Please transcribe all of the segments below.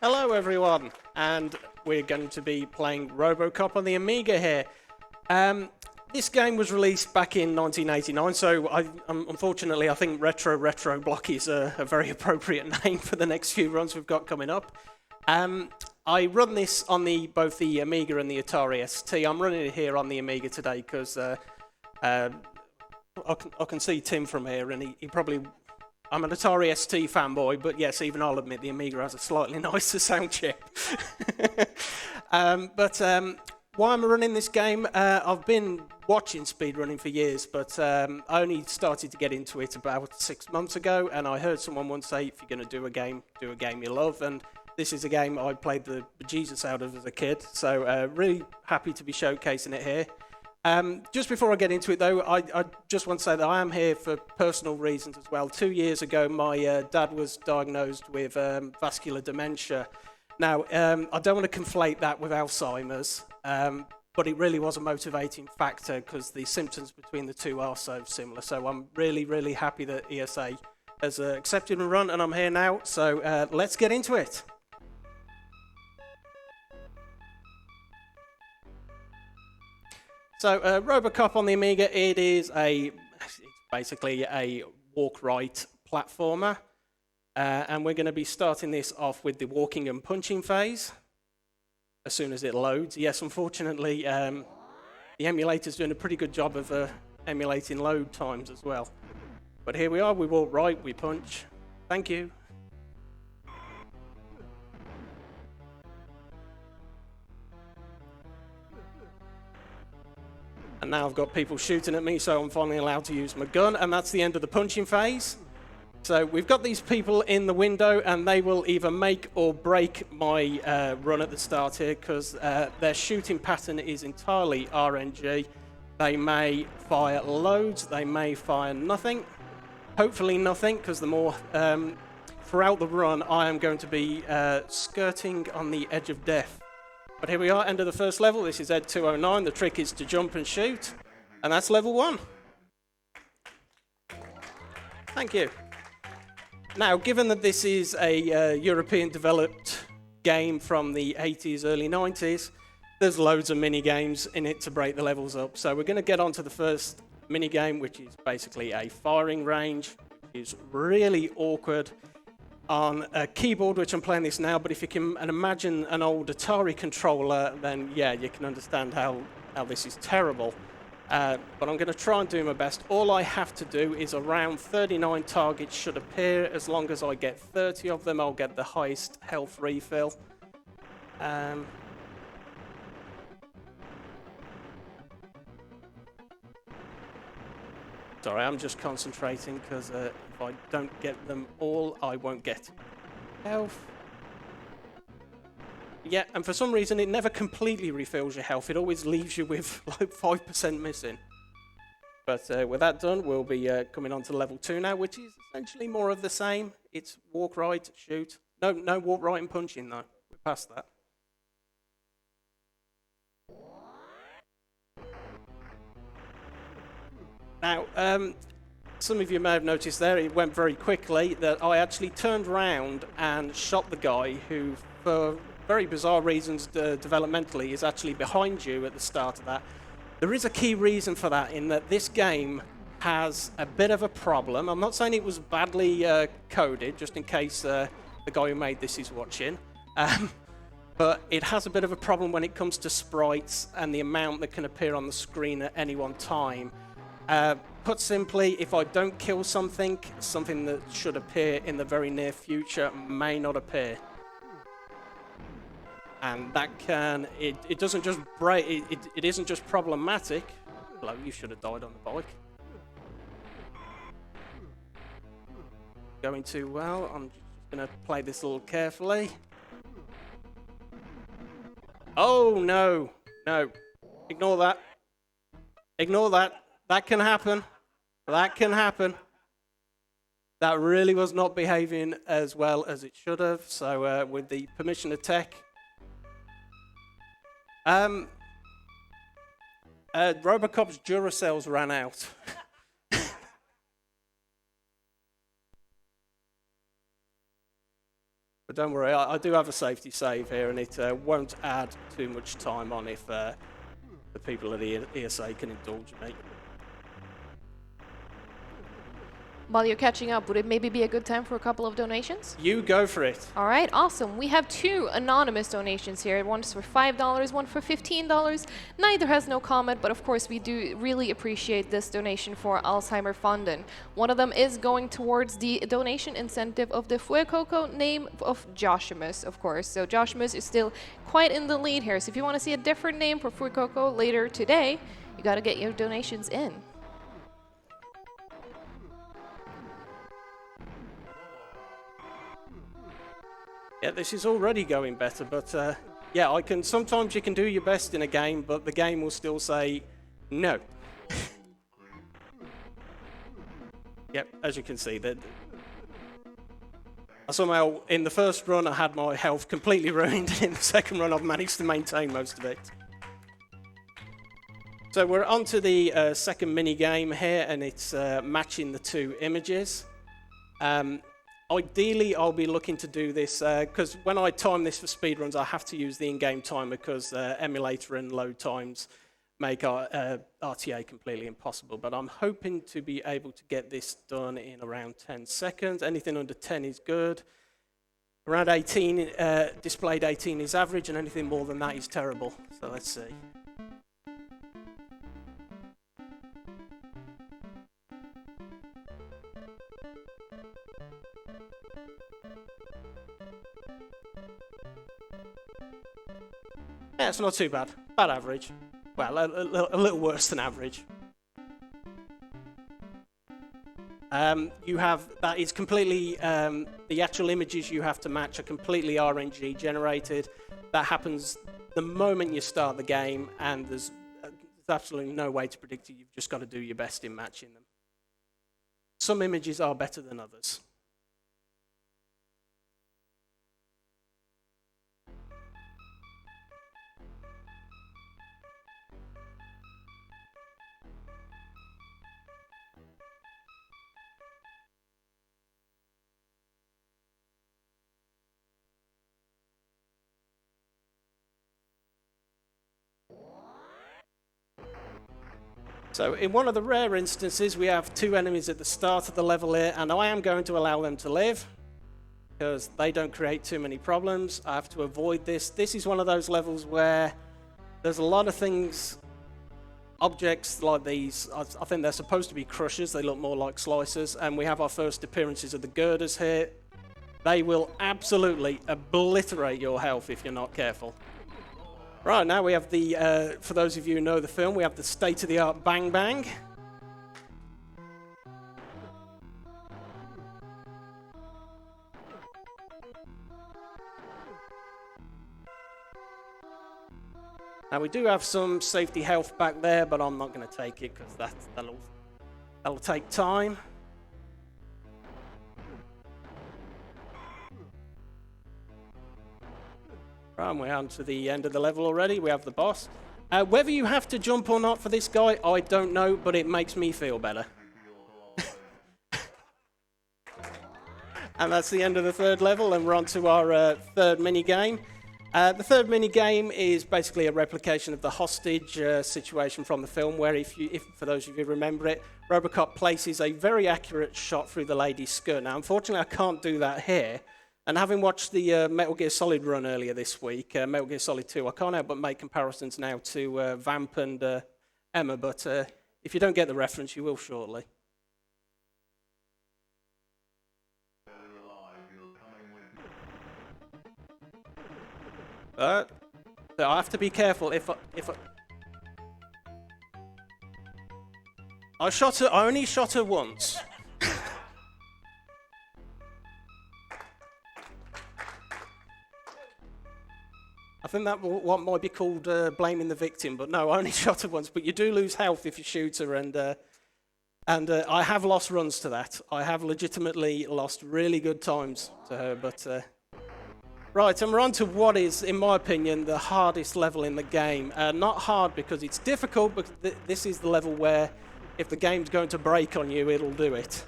Hello everyone, and we're going to be playing Robocop on the Amiga here. This game was released back in 1989, so unfortunately I think Retro Block is a very appropriate name for the next few runs we've got coming up. I run this on both the Amiga and the Atari ST. I'm running it here on the Amiga today because I can see Tim from here, and he probably... I'm an Atari ST fanboy, but yes, even I'll admit the Amiga has a slightly nicer sound chip. Why I'm running this game, I've been watching speedrunning for years, but I only started to get into it about 6 months ago, and I heard someone once say, if you're going to do a game you love, and this is a game I played the bejesus out of as a kid, so really happy to be showcasing it here. Just before I get into it, though, I just want to say that I am here for personal reasons as well. 2 years ago, my dad was diagnosed with vascular dementia. Now, I don't want to conflate that with Alzheimer's, but it really was a motivating factor because the symptoms between the two are so similar. So I'm really, really happy that ESA has accepted and run, and I'm here now. So let's get into it. So, Robocop on the Amiga, it's basically a walk-right platformer, and we're going to be starting this off with the walking and punching phase as soon as it loads. Yes, unfortunately, the emulator's doing a pretty good job of emulating load times as well. But here we are, we walk right, we punch. Thank you. And now I've got people shooting at me, so I'm finally allowed to use my gun, and that's the end of the punching phase. So we've got these people in the window, and they will either make or break my run at the start here, because their shooting pattern is entirely RNG. They may fire loads, they may fire nothing. Hopefully nothing, because the more... throughout the run, I am going to be skirting on the edge of death. But here we are, end of the first level. This is Ed 209. The trick is to jump and shoot. And that's level 1. Thank you. Now, given that this is a European-developed game from the 80s, early 90s, there's loads of mini-games in it to break the levels up. So we're going to get on to the first mini-game, which is basically a firing range. It's really awkward on a keyboard, which I'm playing this now, but if you can imagine an old Atari controller, then yeah, you can understand how this is terrible. But I'm going to try and do my best. All I have to do is around 39 targets should appear. As long as I get 30 of them, I'll get the highest health refill. Sorry, I'm just concentrating because if I don't get them all, I won't get health. Yeah, and for some reason, it never completely refills your health. It always leaves you with like 5% missing. But with that done, we'll be coming on to level 2 now, which is essentially more of the same. It's walk right, shoot. No walk right and punching, though. We're past that. Now, some of you may have noticed there, it went very quickly, that I actually turned around and shot the guy who, for very bizarre reasons developmentally, is actually behind you at the start of that. There is a key reason for that, in that this game has a bit of a problem. I'm not saying it was badly coded, just in case the guy who made this is watching. But it has a bit of a problem when it comes to sprites and the amount that can appear on the screen at any one time. Put simply, if I don't kill something that should appear in the very near future may not appear. And that can, it doesn't just break, it isn't just problematic. Hello, you should have died on the bike. Going too well, I'm just going to play this a little carefully. Oh, no, ignore that. Ignore that. That can happen. That can happen. That really was not behaving as well as it should have. So with the permission of tech. Robocop's Duracells ran out. But don't worry, I do have a safety save here, and it won't add too much time on if the people at the ESA can indulge me. While you're catching up, would it maybe be a good time for a couple of donations? You go for it. All right, awesome. We have 2 anonymous donations here. One's for $5, one for $15. Neither has no comment, but of course we do really appreciate this donation for Alzheimer Fonden. One of them is going towards the donation incentive of the Fuecoco name of Joshimus, of course. So Joshimus is still quite in the lead here. So if you want to see a different name for Fuecoco later today, you got to get your donations in. Yeah, this is already going better, but yeah, sometimes you can do your best in a game, but the game will still say no. Yep, as you can see, that somehow in the first run I had my health completely ruined, and in the second run I've managed to maintain most of it. So we're on to the second mini game here, and it's matching the 2 images. Ideally, I'll be looking to do this, because when I time this for speedruns, I have to use the in-game timer because emulator and load times make RTA completely impossible. But I'm hoping to be able to get this done in around 10 seconds. Anything under 10 is good. Around 18, displayed 18 is average, and anything more than that is terrible. So let's see. Yeah, it's not too bad. About average. Well, a little worse than average. That is completely, the actual images you have to match are completely RNG generated. That happens the moment you start the game, and there's absolutely no way to predict it. You've just got to do your best in matching them. Some images are better than others. So in one of the rare instances, we have 2 enemies at the start of the level here, and I am going to allow them to live because they don't create too many problems. I have to avoid this. This is one of those levels where there's a lot of things, objects like these. I think they're supposed to be crushers. They look more like slicers, and we have our first appearances of the girders here. They will absolutely obliterate your health if you're not careful. Right, now we have the, for those of you who know the film, we have the state-of-the-art Bang Bang. Now we do have some safety health back there, but I'm not going to take it because that'll take time. Right, and we're on to the end of the level already. We have the boss. Whether you have to jump or not for this guy, I don't know, but it makes me feel better. And that's the end of the 3rd level, and we're on to our 3rd mini-game. The 3rd mini-game is basically a replication of the hostage situation from the film, where if for those of you who remember it, Robocop places a very accurate shot through the lady's skirt. Now, unfortunately, I can't do that here. And having watched the Metal Gear Solid run earlier this week, Metal Gear Solid 2, I can't help but make comparisons now to Vamp and Emma, but if you don't get the reference, you will shortly. So I have to be careful I only shot her once. I think that what might be called blaming the victim, but no, I only shot her once. But you do lose health if you shoot her, and I have lost runs to that. I have legitimately lost really good times to her, but right, and we're on to what is, in my opinion, the hardest level in the game. Not hard because it's difficult, but this is the level where if the game's going to break on you, it'll do it.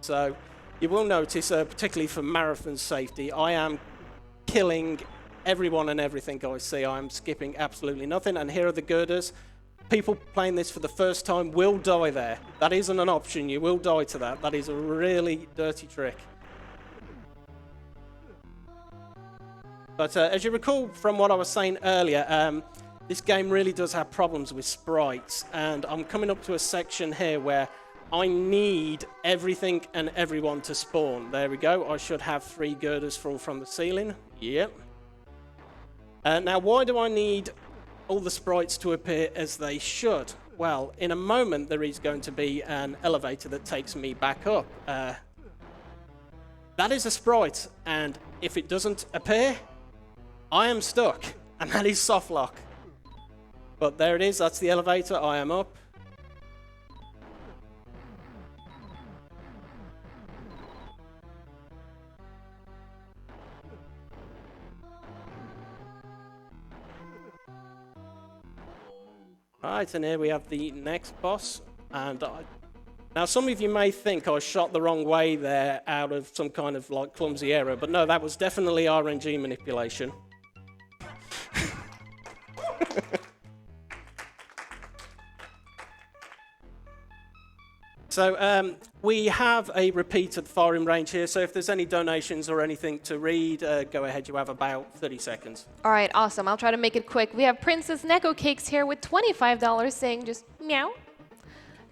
So You will notice, particularly for marathon safety, I am killing everyone and everything I see. I'm skipping absolutely nothing. And here are the girders. People playing this for the first time will die there. That isn't an option. You will die to that. That is a really dirty trick. But as you recall from what I was saying earlier, this game really does have problems with sprites. And I'm coming up to a section here where I need everything and everyone to spawn. There we go. I should have 3 girders fall from the ceiling. Yep. Now, why do I need all the sprites to appear as they should? Well, in a moment there is going to be an elevator that takes me back up. That is a sprite, and if it doesn't appear, I am stuck, and that is soft lock. But there it is, that's the elevator, I am up. Right, and here we have the next boss, and now some of you may think I shot the wrong way there out of some kind of like clumsy error, but no, that was definitely RNG manipulation. So we have a repeated firing range here, so if there's any donations or anything to read, go ahead, you have about 30 seconds. All right, awesome. I'll try to make it quick. We have Princess Neko Cakes here with $25 saying just meow.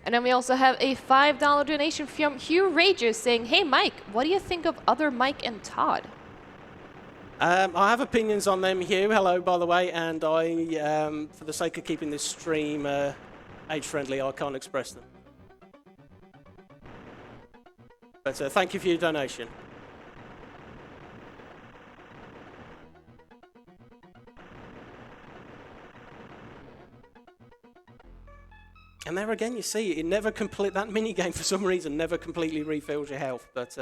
And then we also have a $5 donation from Hugh Rager saying, hey, Mike, what do you think of other Mike and Todd? I have opinions on them, Hugh. Hello, by the way, and I, for the sake of keeping this stream age-friendly, I can't express them. But thank you for your donation. And there again, you see, it never that minigame for some reason never completely refills your health. But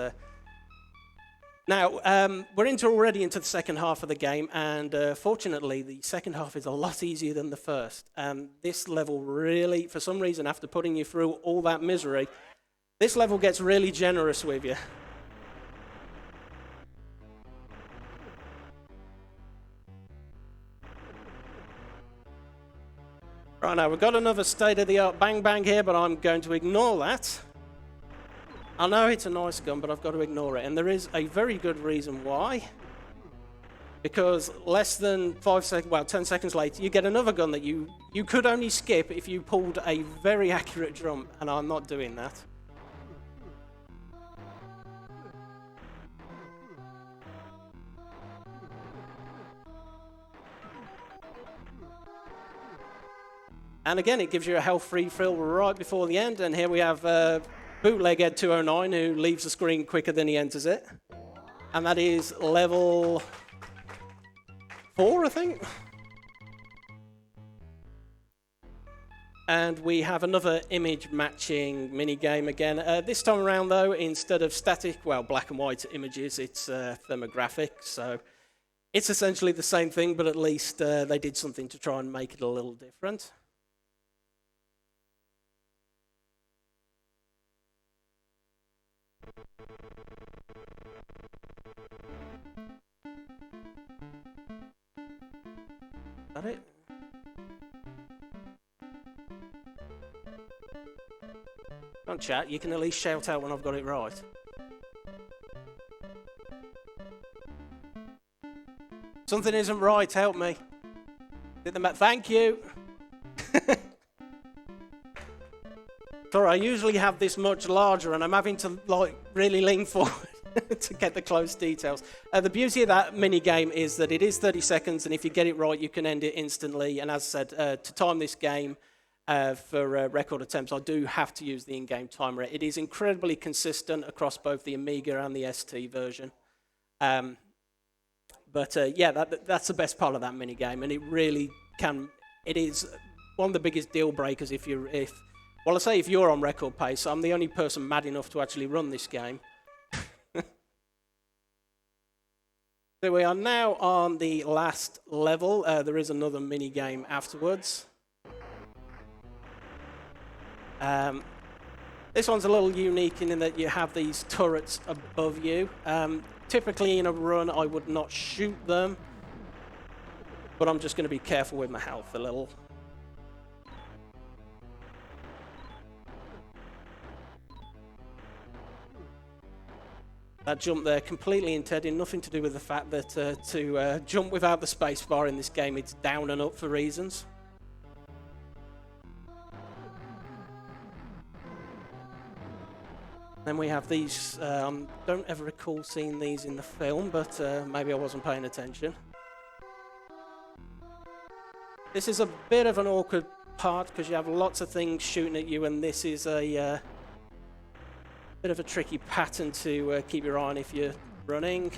now, we're already into the second half of the game, and fortunately, the second half is a lot easier than the first. And this level really, for some reason, after putting you through all that misery, this level gets really generous with you. Right, now we've got another state-of-the-art bang bang here, but I'm going to ignore that. I know it's a nice gun, but I've got to ignore it. And there is a very good reason why. Because less than 10 seconds later, you get another gun that you could only skip if you pulled a very accurate jump, and I'm not doing that. And again, it gives you a health refill right before the end. And here we have Bootleg Ed 209, who leaves the screen quicker than he enters it. And that is level 4, I think. And we have another image matching minigame again. This time around, though, instead of static, black and white images, it's thermographic. So it's essentially the same thing, but at least they did something to try and make it a little different. Is that it? Come on, chat, you can at least shout out when I've got it right. Something isn't right, help me. Thank you. Sorry, I usually have this much larger and I'm having to really lean forward to get the close details. The beauty of that mini game is that it is 30 seconds, and if you get it right, you can end it instantly. And as I said, to time this game for record attempts, I do have to use the in-game timer. It is incredibly consistent across both the Amiga and the ST version. Yeah, that's the best part of that mini game, and it really can. It is one of the biggest deal breakers if you're on record pace. I'm the only person mad enough to actually run this game. So we are now on the last level. There is another mini game afterwards. This one's a little unique in that you have these turrets above you. Typically in a run, I would not shoot them, but I'm just going to be careful with my health a little. That jump there, completely intended, nothing to do with the fact that to jump without the spacebar in this game, it's down and up for reasons. Then we have these, don't ever recall seeing these in the film, but maybe I wasn't paying attention. This is a bit of an awkward part because you have lots of things shooting at you, and this is a bit of a tricky pattern to keep your eye on if you're running.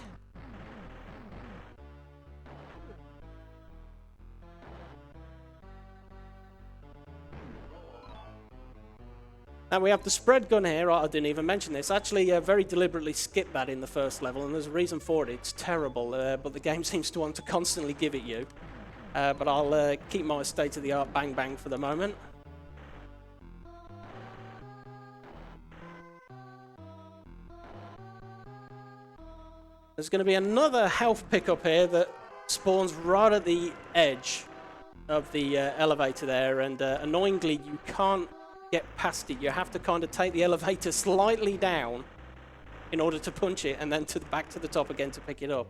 Now we have the spread gun here. I didn't even mention this. Actually, very deliberately skipped that in the first level, and there's a reason for it. It's terrible, but the game seems to want to constantly give it you. But I'll keep my state-of-the-art bang bang for the moment. There's going to be another health pickup here that spawns right at the edge of the elevator there, and annoyingly you can't get past it. You have to kind of take the elevator slightly down in order to punch it, and then back to the top again to pick it up.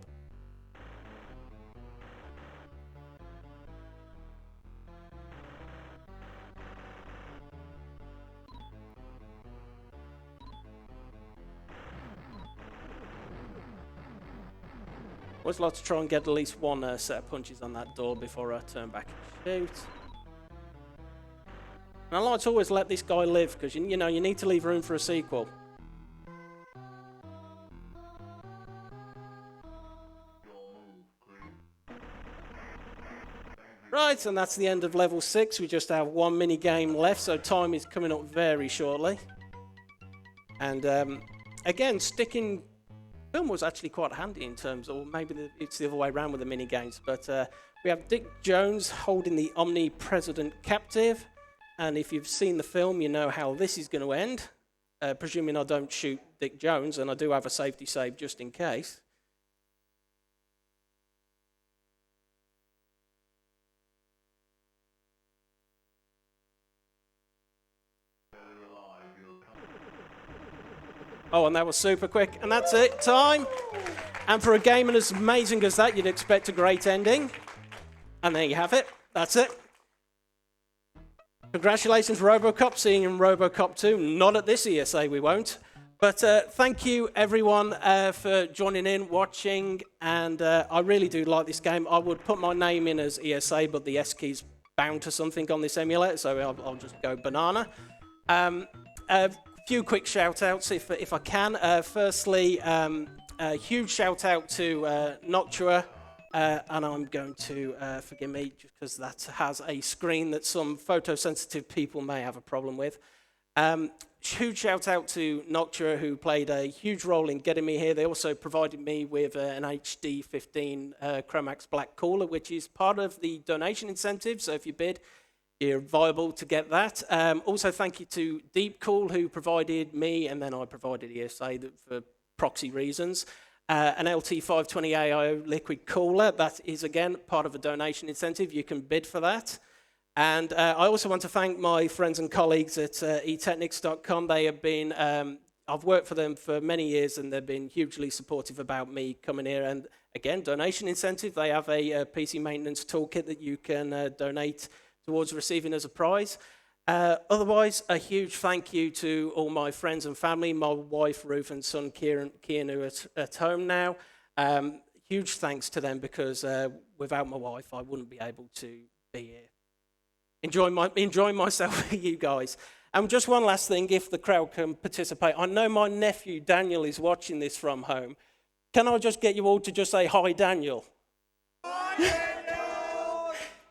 Always like to try and get at least one set of punches on that door before I turn back and shoot. And I like to always let this guy live, because you know you need to leave room for a sequel. Right, and that's the end of level 6. We just have one mini game left, so time is coming up very shortly. And again, sticking film was actually quite handy in terms, or maybe it's the other way around with the mini games. But we have Dick Jones holding the omnipresident captive. And if you've seen the film, you know how this is going to end. Presuming I don't shoot Dick Jones, and I do have a safety save just in case. Oh, and that was super quick. And that's it, time. And for a game as amazing as that, you'd expect a great ending. And there you have it. That's it. Congratulations, Robocop, seeing in Robocop 2. Not at this ESA, we won't. But thank you, everyone, for joining in, watching. And I really do like this game. I would put my name in as ESA, but the S key's bound to something on this emulator, so I'll just go banana. A few quick shout-outs, if I can. Firstly, a huge shout-out to Noctua. And I'm going to, forgive me, just because that has a screen that some photosensitive people may have a problem with. Huge shout out to Noctua, who played a huge role in getting me here. They also provided me with an HD 15 Chromax Black cooler, which is part of the donation incentive. So if you bid, you're viable to get that. Also, thank you to Deepcool, who provided me, and then I provided ESA for proxy reasons. An LT520 AIO liquid cooler. That is, again, part of a donation incentive. You can bid for that. And I also want to thank my friends and colleagues at etechnics.com. They have been, I've worked for them for many years, and they've been hugely supportive about me coming here. And again, donation incentive. They have a PC maintenance toolkit that you can donate towards receiving as a prize. Otherwise, a huge thank you to all my friends and family, my wife Ruth and son Kieran who are at home now. Huge thanks to them, because without my wife, I wouldn't be able to be here. Enjoying myself with you guys. And just one last thing, if the crowd can participate. I know my nephew Daniel is watching this from home. Can I just get you all to just say hi, Daniel? Hi, Daniel!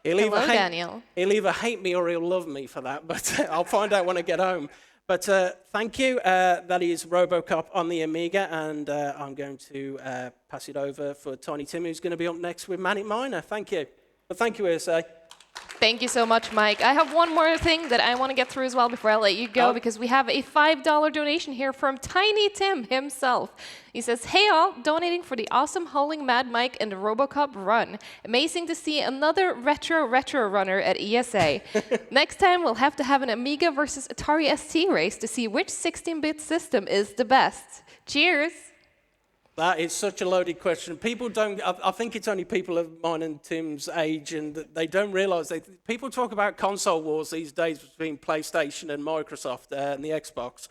Hello, Daniel. He'll either hate me or he'll love me for that, but I'll find out when I get home. But thank you. That is Robocop on the Amiga, and I'm going to pass it over for Tiny Tim, who's going to be up next with Manic Miner. Thank you. But thank you, ESA. Thank you so much, Mike. I have one more thing that I want to get through as well before I let you go, because we have a $5 donation here from Tiny Tim himself. He says, "Hey all, donating for the awesome Howling Mad Mike and the Robocop run. Amazing to see another retro runner at ESA. Next time we'll have to have an Amiga versus Atari ST race to see which 16-bit system is the best. Cheers." That is such a loaded question. People don't, I think it's only people of mine and Tim's age, and they don't realize, people talk about console wars these days between PlayStation and Microsoft and the Xbox.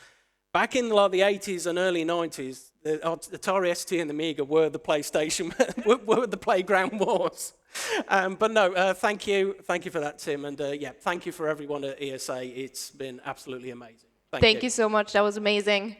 Back in like the 80s and early 90s, the Atari ST and the Amiga were the PlayStation, were the playground wars. But no, thank you for that, Tim, and yeah, thank you for everyone at ESA. It's been absolutely amazing. Thank you so much, that was amazing.